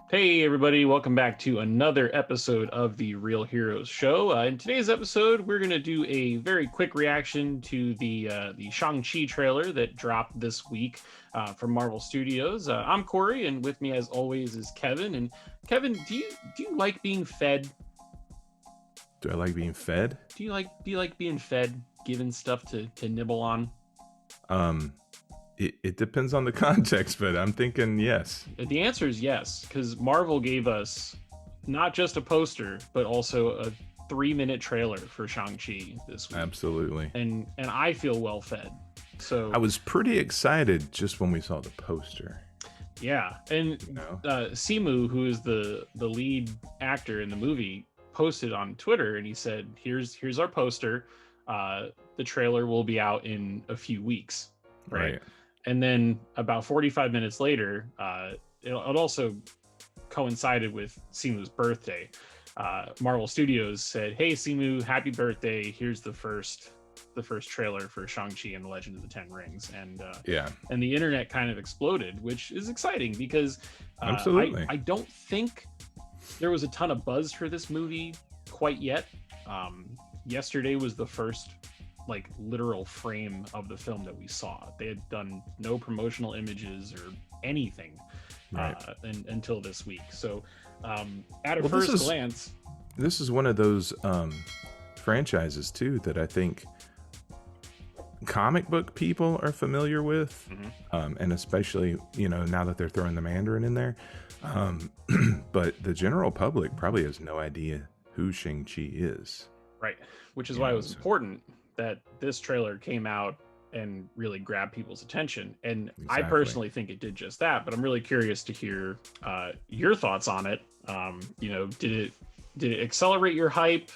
Hey everybody, welcome back to another episode of the Real Heroes Show. In today's episode, we're going to do a very quick reaction to the Shang-Chi trailer that dropped this week from Marvel Studios. I'm Corey, and with me as always is Kevin. And Kevin, do you like being fed? Do I like being fed? Do you like being fed, given stuff to nibble on? Um, it depends on the context, but I'm thinking yes. The answer is yes, because Marvel gave us not just a poster, but also a 3-minute trailer for Shang-Chi this week. Absolutely. And I feel well fed. So I was pretty excited just when we saw the poster. yeah, and You know? Simu, who is the lead actor in the movie, posted on Twitter and he said, "Here's our poster. The trailer will be out in a few weeks." Right. And then about 45 minutes later, it also coincided with Simu's birthday. Marvel Studios said, "Hey Simu, happy birthday! Here's the first trailer for Shang-Chi and the Legend of the Ten Rings." Yeah. And the internet kind of exploded, which is exciting because Absolutely. I don't think there was a ton of buzz for this movie quite yet. Yesterday was the first like literal frame of the film that we saw. They had done no promotional images or anything Right. until this week. So at a Well, first glance, this is one of those franchises too that I think comic book people are familiar with, and especially now that they're throwing the Mandarin in there. But the general public probably has no idea who Shang-Chi is. right, which is You why it know, was so- important that this trailer came out and really grabbed people's attention. And I Exactly. personally think it did just that, but I'm really curious to hear your thoughts on it. Did it accelerate your hype?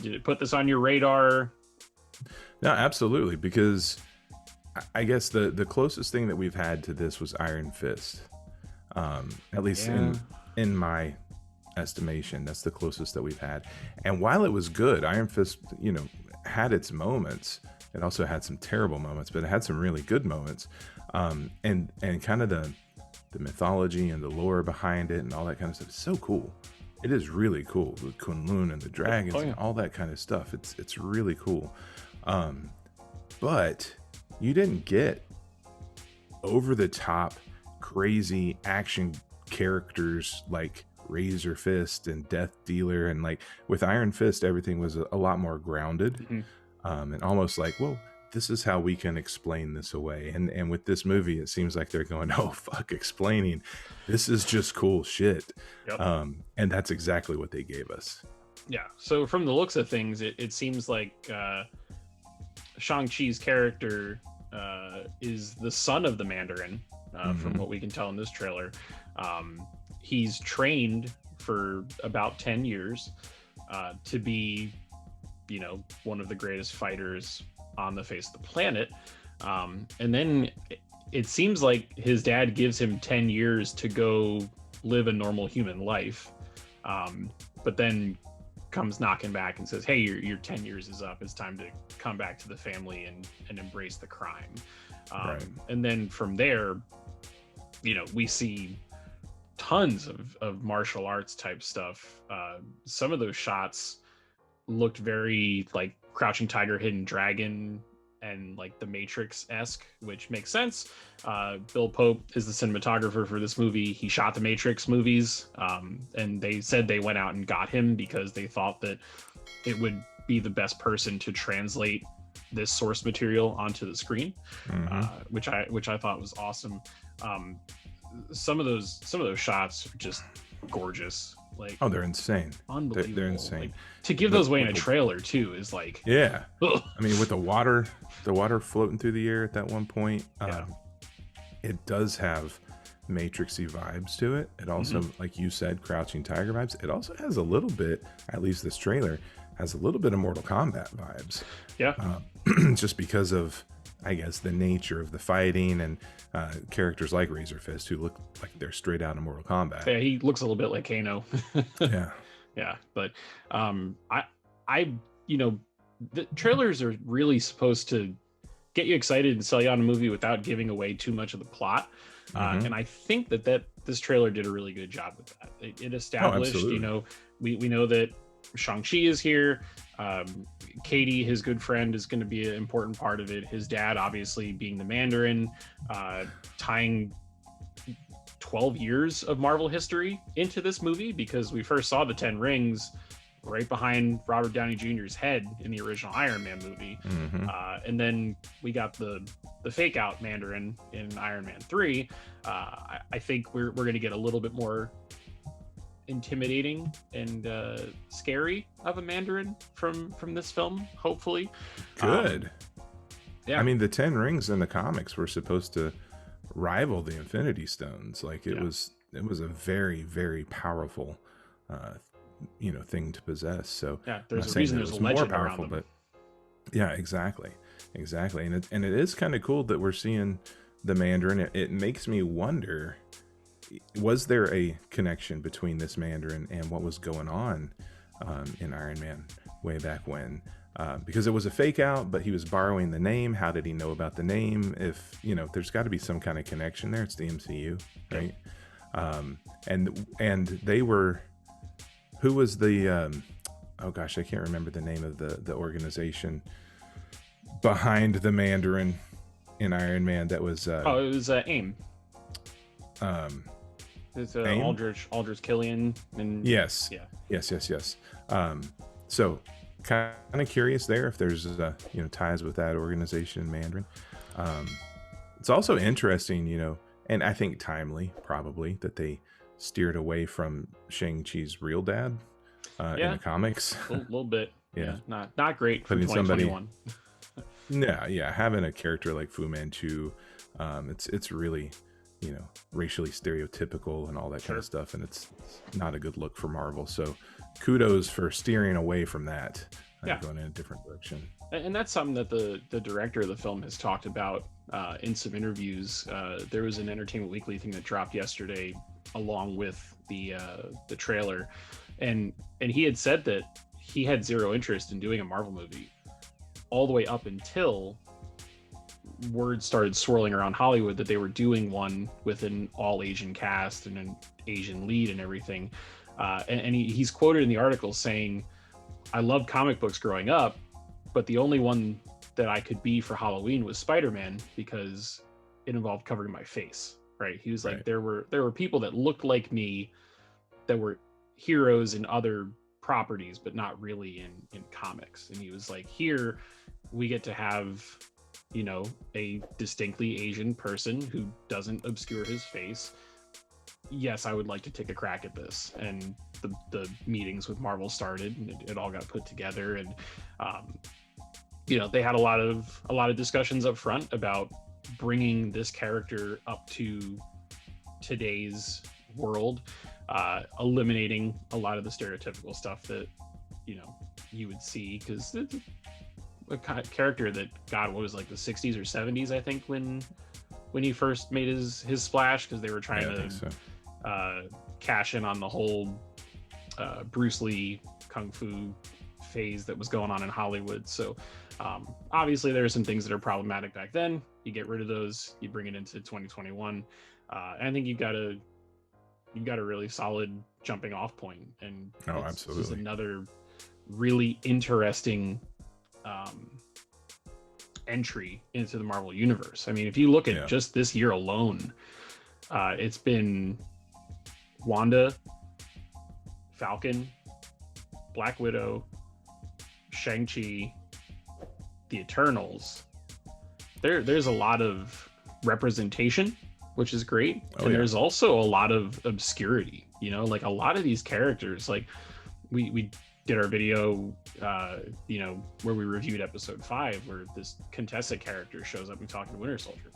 Did it put this on your radar? No, absolutely, because I guess the closest thing that we've had to this was Iron Fist. At least Yeah. in my estimation, that's the closest that we've had. And while it was good, Iron Fist, had its moments. It also had some terrible moments, but it had some really good moments. And kind of the mythology and the lore behind it and all that kind of stuff is so cool. It is really cool with Kunlun and the dragons Oh, yeah. and all that kind of stuff. It's really cool. But you didn't get over the top crazy action characters like Razor Fist and Death Dealer, and like with Iron Fist everything was a lot more grounded, and almost like, well, this is how we can explain this away. And with this movie it seems like they're going, oh fuck explaining, this is just cool shit. Yep. And that's exactly what they gave us. Yeah. So from the looks of things, it seems like Shang-Chi's character is the son of the Mandarin, from what we can tell in this trailer. He's trained for about 10 years to be, one of the greatest fighters on the face of the planet. And then it seems like his dad gives him 10 years to go live a normal human life. But then comes knocking back and says, "Hey, your 10 years is up. It's time to come back to the family and embrace the crime." Right. And then from there, we see tons of martial arts type stuff. Some of those shots looked very like Crouching Tiger, Hidden Dragon, and like the Matrix-esque, which makes sense. Bill Pope is the cinematographer for this movie. He shot the Matrix movies, and they said they went out and got him because they thought that it would be the best person to translate this source material onto the screen, which I thought was awesome. Some of those shots are just gorgeous. Like, Oh, they're insane. unbelievable. They're insane. Like, to give those away in a trailer too is like, Yeah. ugh. I mean, with the water floating through the air at that one point, Yeah. it does have Matrixy vibes to it. It also, like you said, Crouching Tiger vibes. It also has a little bit, at least this trailer, has a little bit of Mortal Kombat vibes. Yeah. Just because of, I guess, the nature of the fighting and characters like Razor Fist who look like they're straight out of Mortal Kombat. Yeah, he looks a little bit like Kano. Yeah. Yeah, but I the trailers are really supposed to get you excited and sell you on a movie without giving away too much of the plot. Mm-hmm. And I think that this trailer did a really good job with that. It Oh, established, absolutely. we know that Shang-Chi is here. Katie, his good friend, is going to be an important part of it. His dad, obviously, being the Mandarin, tying 12 years of Marvel history into this movie, because we first saw the 10 rings right behind Robert Downey Jr.'s head in the original Iron Man movie. Mm-hmm. And then we got the fake out Mandarin in Iron Man 3. I think we're going to get a little bit more intimidating and scary of a Mandarin from this film, hopefully. Good. Yeah. I mean, the 10 rings in the comics were supposed to rival the Infinity Stones. Like it was a very, very powerful thing to possess. So yeah, I'm there's not a saying reason that it there's a was more legend around powerful, them. but yeah, exactly. And it is kind of cool that we're seeing the Mandarin. It makes me wonder, was there a connection between this Mandarin and what was going on in Iron Man way back when? Because it was a fake out, but he was borrowing the name. How did he know about the name? If there's got to be some kind of connection there. It's the MCU, right? And they were, who was the oh gosh, I can't remember the name of the organization behind the Mandarin in Iron Man. That was it was AIM. It's AIM? Aldrich Killian, and Yes. yeah, Yes. So kind of curious there if there's ties with that organization in Mandarin. It's also interesting, and I think timely probably that they steered away from Shang-Chi's real dad in the comics. a little bit. Yeah. Not great for Putting 2021. Yeah, having a character like Fu Manchu, it's really racially stereotypical and all that kind of stuff, and it's not a good look for Marvel. So kudos for steering away from that, going in a different direction. And that's something that the director of the film has talked about in some interviews. There was an Entertainment Weekly thing that dropped yesterday along with the trailer, and he had said that he had zero interest in doing a Marvel movie all the way up until word started swirling around Hollywood that they were doing one with an all Asian cast and an Asian lead and everything. And he's quoted in the article saying, "I loved comic books growing up, but the only one that I could be for Halloween was Spider-Man because it involved covering my face." Right? He was like, there were people that looked like me that were heroes in other properties, but not really in comics. And he was like, here we get to have a distinctly Asian person who doesn't obscure his face. Yes, I would like to take a crack at this. And the meetings with Marvel started, and it all got put together. And they had a lot of discussions up front about bringing this character up to today's world, eliminating a lot of the stereotypical stuff that you would see, because a kind of character that, God, what was like the 60s or 70s, I think, when he first made his splash, because they were trying to cash in on the whole Bruce Lee kung fu phase that was going on in Hollywood. So obviously there are some things that are problematic back then. You get rid of those, you bring it into 2021. I think you've got a really solid jumping off point, and absolutely, this is another really interesting entry into the Marvel universe. I mean, if you look at just this year alone, it's been Wanda, Falcon, Black Widow, Shang-Chi, the Eternals. There's a lot of representation, which is great. There's also a lot of obscurity, like a lot of these characters, like we did our video where we reviewed episode 5, where this Contessa character shows up and talking to Winter Soldier.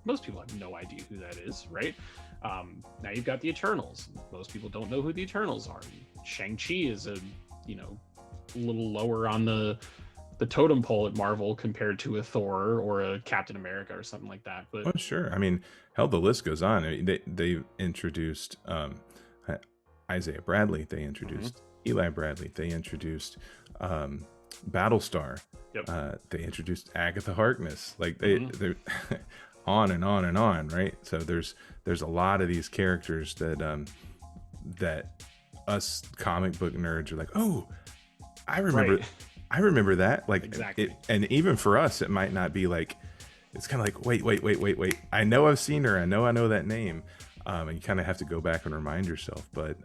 Most people have no idea who that is, right? Now you've got the Eternals. Most people don't know who the Eternals are. Shang-Chi is a little lower on the totem pole at Marvel compared to a Thor or a Captain America or something like that. But sure. I mean, hell, the list goes on. I mean, they introduced Isaiah Bradley. They introduced Eli Bradley. They introduced Battlestar, Yep. they introduced Agatha Harkness. Like Hmm. they're on and on and on, right? So there's a lot of these characters that us comic book nerds are like, oh, I remember, Right. I remember that. Like Exactly. it, and even for us, it might not be like, it's kind of like, wait. I know I've seen her. I know that name. And you kind of have to go back and remind yourself. But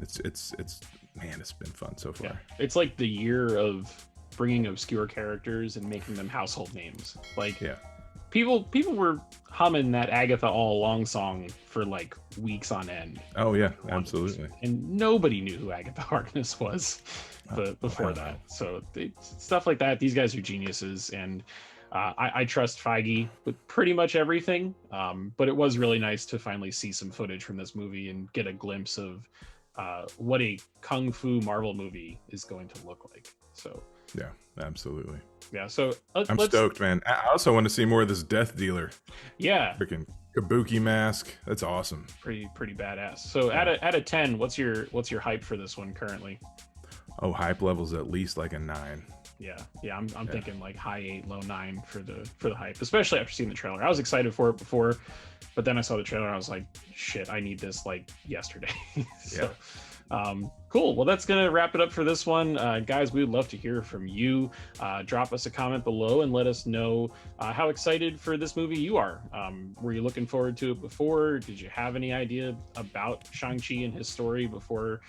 it's man, it's been fun so Yeah. far. It's like the year of bringing obscure characters and making them household names. Like Yeah. people were humming that Agatha All Along song for like weeks on end. Oh yeah, On it. absolutely. And nobody knew who Agatha Harkness was before Hell that. no. So stuff like that. These guys are geniuses, and I trust Feige with pretty much everything. But it was really nice to finally see some footage from this movie and get a glimpse of what a kung fu Marvel movie is going to look like. So Yeah, absolutely. yeah. So I'm let's stoked, man. I also want to see more of this Death Dealer. yeah. Freaking kabuki mask. That's awesome. Pretty badass. So Yeah. out of 10, what's your hype for this one currently? Oh, hype levels at least like a 9. Yeah, I'm thinking like high 8, low 9 for the hype, especially after seeing the trailer. I was excited for it before, but then I saw the trailer and I was like, shit, I need this like yesterday. So cool. Well, that's gonna wrap it up for this one, guys. We would love to hear from you. Drop us a comment below and let us know how excited for this movie you are. Were you looking forward to it before? Did you have any idea about Shang-Chi and his story before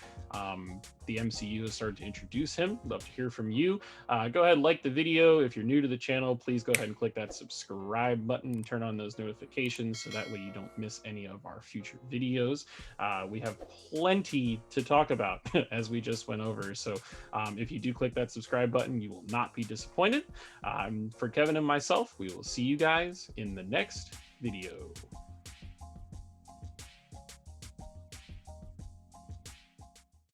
the MCU has started to introduce him? Love to hear from you. Go ahead and like the video. If you're new to the channel, please go ahead and click that subscribe button and turn on those notifications so that way you don't miss any of our future videos. We have plenty to talk about as we just went over. So if you do click that subscribe button, you will not be disappointed. For Kevin and myself, we will see you guys in the next video.